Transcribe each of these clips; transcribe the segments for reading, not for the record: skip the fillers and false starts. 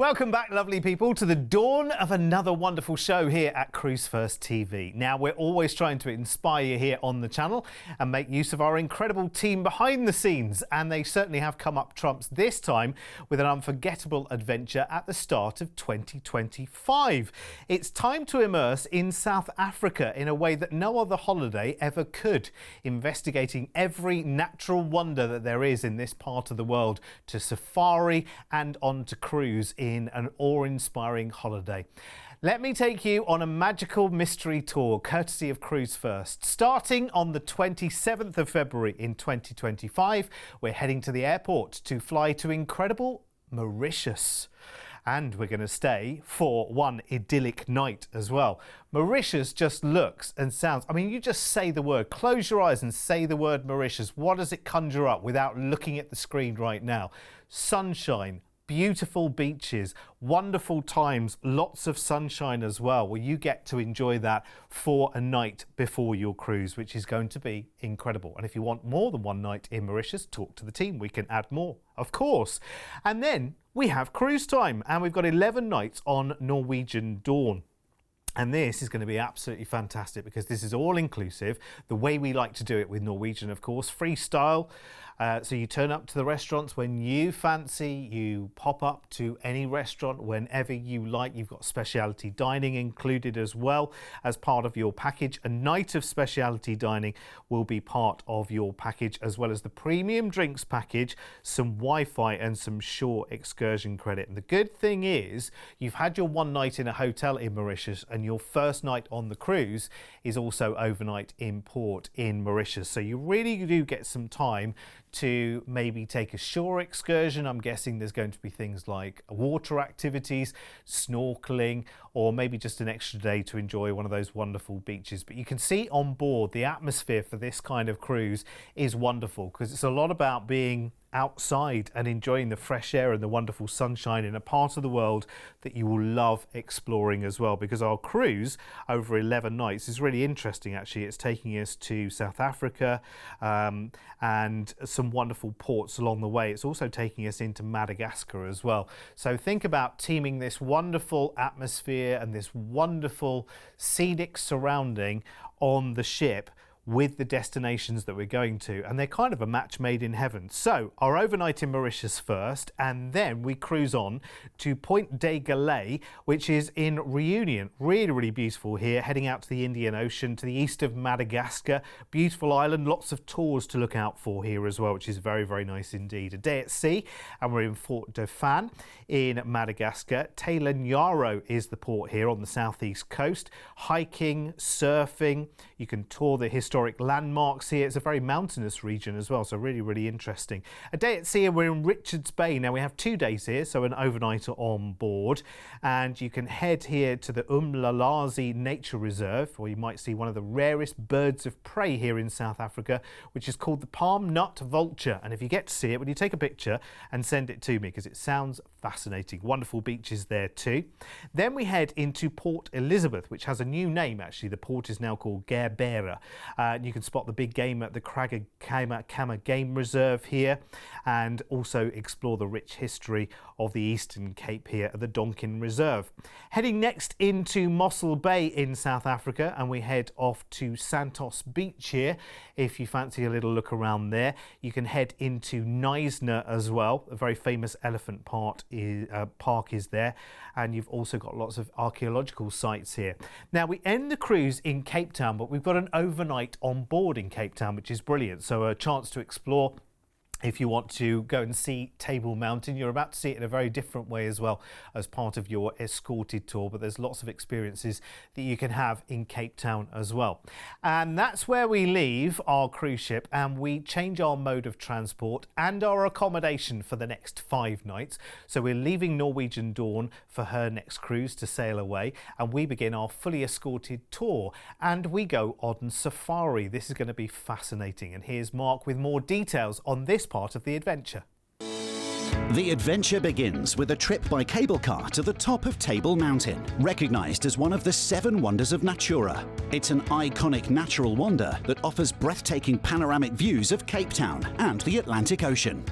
Welcome back, lovely people, to the dawn of another wonderful show here at Cruise1st TV. Now, we're always trying to inspire you here on the channel and make use of our incredible team behind the scenes, and they certainly have come up trumps this time with an unforgettable adventure at the start of 2025. It's time to immerse in South Africa in a way that no other holiday ever could, investigating every natural wonder that there is in this part of the world, to safari and on to cruise in an awe-inspiring holiday. Let me take you on a magical mystery tour courtesy of Cruise1st. Starting on the 27th of February in 2025, we're heading to the airport to fly to incredible Mauritius. And we're going to stay for one idyllic night as well. Mauritius just looks and sounds, I mean, you just say the word, close your eyes and say the word Mauritius. What does it conjure up without looking at the screen right now? Sunshine, beautiful beaches, wonderful times, lots of sunshine as well, where you get to enjoy that for a night before your cruise, which is going to be incredible. And if you want more than one night in Mauritius, talk to the team. We can add more, of course. And then we have cruise time, and we've got 11 nights on Norwegian Dawn. And this is going to be absolutely fantastic because this is all inclusive, the way we like to do it with Norwegian, of course, freestyle. So you turn up to the restaurants when you fancy, you pop up to any restaurant whenever you like. You've got specialty dining included as well as part of your package. A night of specialty dining will be part of your package, as well as the premium drinks package, some Wi-Fi and some shore excursion credit. And the good thing is you've had your one night in a hotel in Mauritius, and your first night on the cruise is also overnight in port in Mauritius. So you really do get some time to maybe take a shore excursion. I'm guessing there's going to be things like water activities, snorkeling, or maybe just an extra day to enjoy one of those wonderful beaches. But you can see on board the atmosphere for this kind of cruise is wonderful because it's a lot about being outside and enjoying the fresh air and the wonderful sunshine in a part of the world that you will love exploring as well, because our cruise over 11 nights is really interesting. Actually, it's taking us to South Africa and some wonderful ports along the way. It's also taking us into Madagascar as well. So think about teaming this wonderful atmosphere and this wonderful scenic surrounding on the ship with the destinations that we're going to, and they're kind of a match made in heaven. So our overnight in Mauritius first, and then we cruise on to Point de Galet, which is in Reunion. Really beautiful here, heading out to the Indian Ocean to the east of Madagascar. Beautiful island, lots of tours to look out for here as well, which is very nice indeed. A day at sea, and we're in Fort Dauphin in Madagascar. Nyaro is the port here on the southeast coast. Hiking, surfing, you can tour the historic landmarks here. It's a very mountainous region as well, so really interesting. A day at sea, and we're in Richards Bay. Now we have 2 days here, so an overnight on board, and you can head here to the Umlalazi Nature Reserve, where you might see one of the rarest birds of prey here in South Africa, which is called the palm nut vulture. And if you get to see it, when you take a picture and send it to me, because it sounds fascinating. Wonderful beaches there too. Then we head into Port Elizabeth, which has a new name actually. The port is now called Gerbera. You can spot the big game at the Kama Game Reserve here, and also explore the rich history of the Eastern Cape here at the Donkin Reserve. Heading next into Mossel Bay in South Africa, and we head off to Santos Beach here. If you fancy a little look around there, you can head into Knysna as well. A very famous elephant park is there, and you've also got lots of archaeological sites here. Now we end the cruise in Cape Town, but we've got an overnight on board in Cape Town, which is brilliant. So a chance to explore. If you want to go and see Table Mountain, you're about to see it in a very different way as well as part of your escorted tour, but there's lots of experiences that you can have in Cape Town as well. And that's where we leave our cruise ship, and we change our mode of transport and our accommodation for the next 5 nights. So we're leaving Norwegian Dawn for her next cruise to sail away, and we begin our fully escorted tour, and we go on safari. This is going to be fascinating, and here's Mark with more details on this part of the adventure. The adventure begins with a trip by cable car to the top of Table Mountain, recognised as one of the 7 wonders of Natura. It's an iconic natural wonder that offers breathtaking panoramic views of Cape Town and the Atlantic Ocean.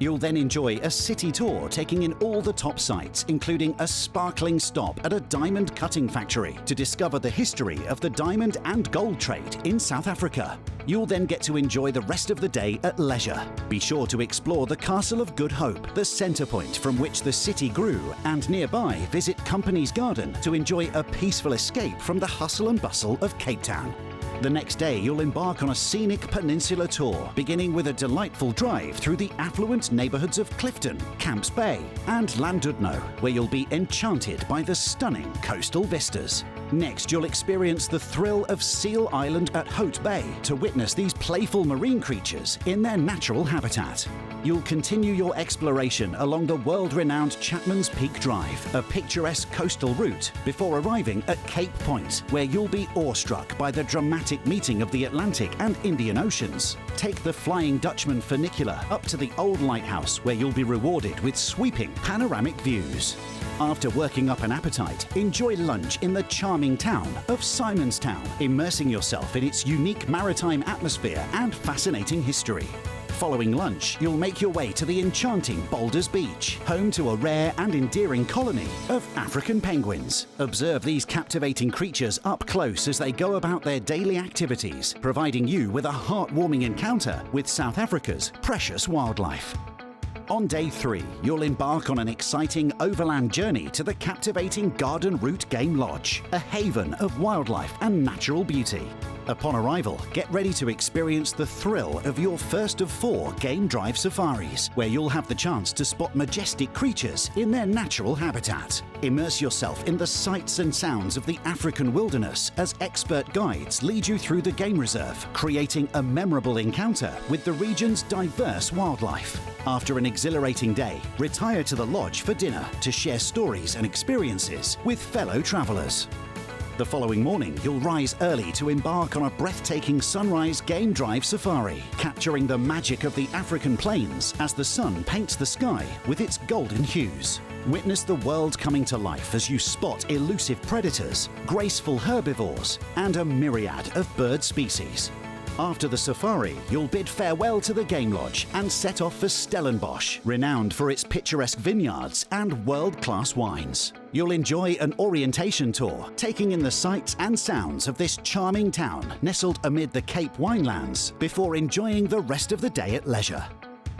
You'll then enjoy a city tour taking in all the top sights, including a sparkling stop at a diamond cutting factory to discover the history of the diamond and gold trade in South Africa. You'll then get to enjoy the rest of the day at leisure. Be sure to explore the Castle of Good Hope, the centre point from which the city grew, and nearby visit Company's Garden to enjoy a peaceful escape from the hustle and bustle of Cape Town. The next day, you'll embark on a scenic peninsula tour, beginning with a delightful drive through the affluent neighbourhoods of Clifton, Camps Bay and Llandudno, where you'll be enchanted by the stunning coastal vistas. Next, you'll experience the thrill of Seal Island at Hote Bay to witness these playful marine creatures in their natural habitat. You'll continue your exploration along the world-renowned Chapman's Peak Drive, a picturesque coastal route, before arriving at Cape Point, where you'll be awestruck by the dramatic meeting of the Atlantic and Indian Oceans. Take the Flying Dutchman funicular up to the old lighthouse, where you'll be rewarded with sweeping panoramic views. After working up an appetite, enjoy lunch in the charming town of Simonstown, immersing yourself in its unique maritime atmosphere and fascinating history. Following lunch, you'll make your way to the enchanting Boulders Beach, home to a rare and endearing colony of African penguins. Observe these captivating creatures up close as they go about their daily activities, providing you with a heartwarming encounter with South Africa's precious wildlife. On day 3, you'll embark on an exciting overland journey to the captivating Garden Route Game Lodge, a haven of wildlife and natural beauty. Upon arrival, get ready to experience the thrill of your first of 4 game drive safaris, where you'll have the chance to spot majestic creatures in their natural habitat. Immerse yourself in the sights and sounds of the African wilderness as expert guides lead you through the game reserve, creating a memorable encounter with the region's diverse wildlife. After an exhilarating day, retire to the lodge for dinner to share stories and experiences with fellow travelers. The following morning, you'll rise early to embark on a breathtaking sunrise game drive safari, capturing the magic of the African plains as the sun paints the sky with its golden hues. Witness the world coming to life as you spot elusive predators, graceful herbivores, and a myriad of bird species. After the safari, you'll bid farewell to the game lodge and set off for Stellenbosch, renowned for its picturesque vineyards and world-class wines. You'll enjoy an orientation tour, taking in the sights and sounds of this charming town nestled amid the Cape Winelands, before enjoying the rest of the day at leisure.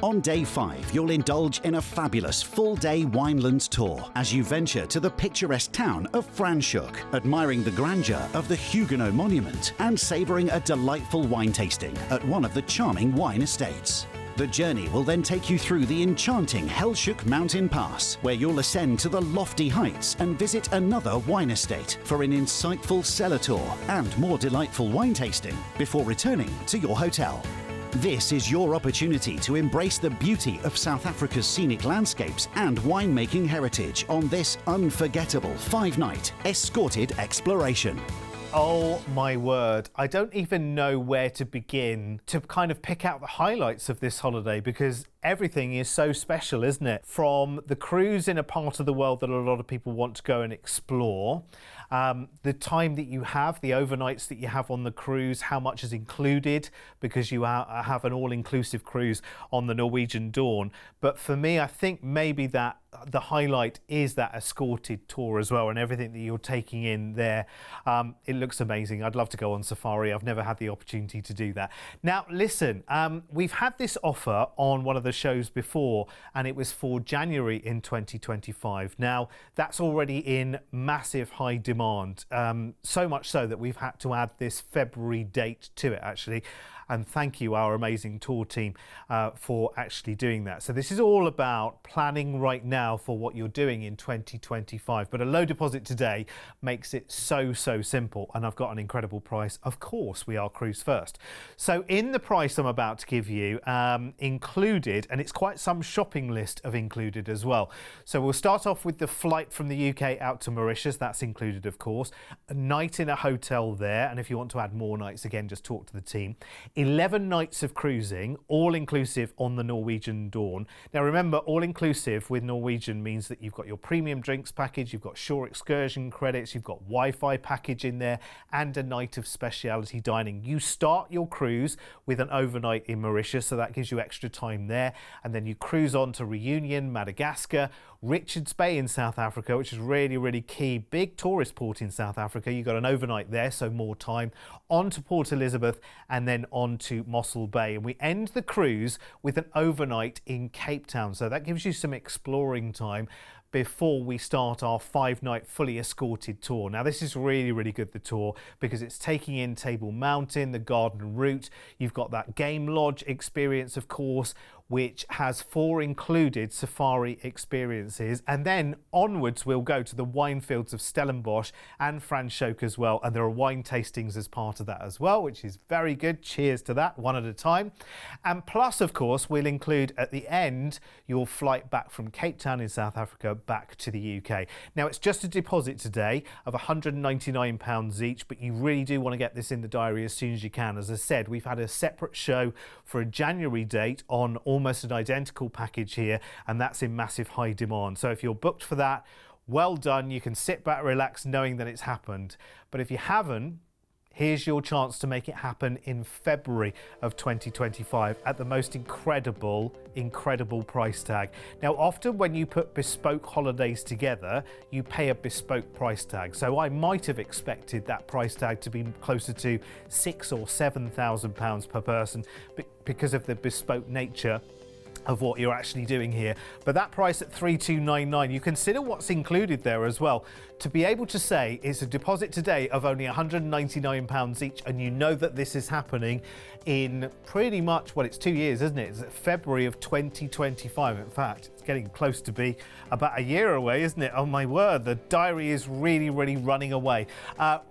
On day 5, you'll indulge in a fabulous full-day winelands tour as you venture to the picturesque town of Franschhoek, admiring the grandeur of the Huguenot Monument and savouring a delightful wine tasting at one of the charming wine estates. The journey will then take you through the enchanting Helshoek Mountain Pass, where you'll ascend to the lofty heights and visit another wine estate for an insightful cellar tour and more delightful wine tasting before returning to your hotel. This is your opportunity to embrace the beauty of South Africa's scenic landscapes and winemaking heritage on this unforgettable 5-night escorted exploration. Oh my word, I don't even know where to begin to kind of pick out the highlights of this holiday, because everything is so special, isn't it? From the cruise in a part of the world that a lot of people want to go and explore, the time that you have, the overnights that you have on the cruise, how much is included, because you have an all-inclusive cruise on the Norwegian Dawn. But for me, I think maybe that the highlight is that escorted tour as well, and everything that you're taking in there. It looks amazing. I'd love to go on safari. I've never had the opportunity to do that. Now, listen, we've had this offer on one of the shows before, and it was for January in 2025. Now, that's already in massive high demand, so much so that we've had to add this February date to it, actually. And thank you, our amazing tour team, for actually doing that. So this is all about planning right now for what you're doing in 2025. But a low deposit today makes it so simple. And I've got an incredible price. Of course, we are Cruise1st. So in the price I'm about to give you, included, and it's quite some shopping list of included as well. So we'll start off with the flight from the UK out to Mauritius. That's included, of course. A night in a hotel there. And if you want to add more nights, again, just talk to the team. 11 nights of cruising, all inclusive on the Norwegian Dawn. Now remember, all inclusive with Norwegian means that you've got your premium drinks package, you've got shore excursion credits, you've got Wi-Fi package in there, and a night of speciality dining. You start your cruise with an overnight in Mauritius, so that gives you extra time there, and then you cruise on to Reunion, Madagascar, Richards Bay in South Africa, which is really key, big tourist port in South Africa. You got an overnight there, so more time, on to Port Elizabeth, and then on to Mossel Bay. And we end the cruise with an overnight in Cape Town, so that gives you some exploring time before we start our 5-night fully escorted tour. Now this is really good, the tour, because it's taking in Table Mountain, the Garden Route. You've got that game lodge experience, of course, which has 4 included safari experiences, and then onwards we'll go to the wine fields of Stellenbosch and Franschhoek as well, and there are wine tastings as part of that as well, which is very good. Cheers to that, one at a time. And plus, of course, we'll include at the end your flight back from Cape Town in South Africa back to the UK. Now it's just a deposit today of £199 each, but you really do want to get this in the diary as soon as you can. As I said, we've had a separate show for a January date on almost an identical package here, and that's in massive high demand. So if you're booked for that, well done. You can sit back, relax, knowing that it's happened. But if you haven't, here's your chance to make it happen in February of 2025 at the most incredible price tag. Now, often when you put bespoke holidays together, you pay a bespoke price tag. So I might have expected that price tag to be closer to £6,000 or £7,000 per person because of the bespoke nature of what you're actually doing here. But that price at $3,299, you consider what's included there as well. To be able to say it's a deposit today of only £199 each, and you know that this is happening in pretty much, well, it's 2 years, isn't it? It's February of 2025. In fact, it's getting close to be about a year away, isn't it? Oh my word, the diary is really running away.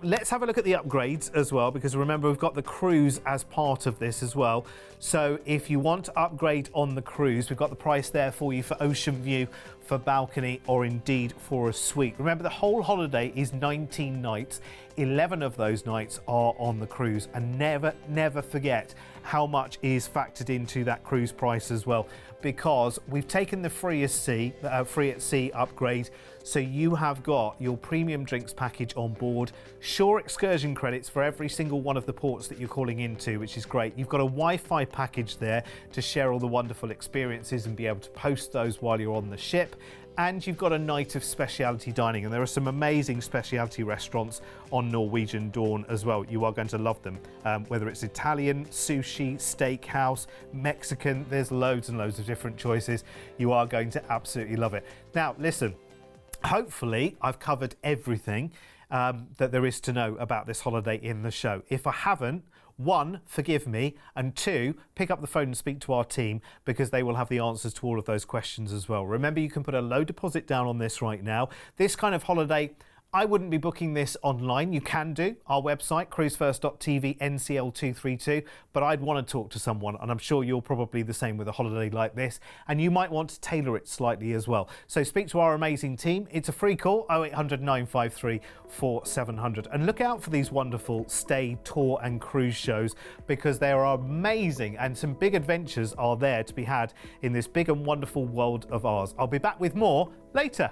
Let's have a look at the upgrades as well, because remember, we've got the cruise as part of this as well. So if you want to upgrade on the cruise, we've got the price there for you for ocean view, for balcony, or indeed for a suite. Remember, the whole holiday is 19 nights. 11 of those nights are on the cruise, and never forget how much is factored into that cruise price as well, because we've taken the free at sea upgrade, so you have got your premium drinks package on board, shore excursion credits for every single one of the ports that you're calling into, which is great. You've got a Wi-Fi package there to share all the wonderful experiences and be able to post those while you're on the ship. And you've got a night of speciality dining, and there are some amazing speciality restaurants on Norwegian Dawn as well. You are going to love them, whether it's Italian, sushi, steakhouse, Mexican, there's loads and loads of different choices. You are going to absolutely love it. Now listen, hopefully I've covered everything that there is to know about this holiday in the show. If I haven't, 1, forgive me, and 2, pick up the phone and speak to our team, because they will have the answers to all of those questions as well. Remember, you can put a low deposit down on this right now. This kind of holiday, I wouldn't be booking this online. You can do our website, Cruise1st.tv NCL232, but I'd want to talk to someone, and I'm sure you're probably the same with a holiday like this, and you might want to tailor it slightly as well. So speak to our amazing team. It's a free call, 0800 953 4700, and look out for these wonderful stay, tour and cruise shows, because they are amazing, and some big adventures are there to be had in this big and wonderful world of ours. I'll be back with more later.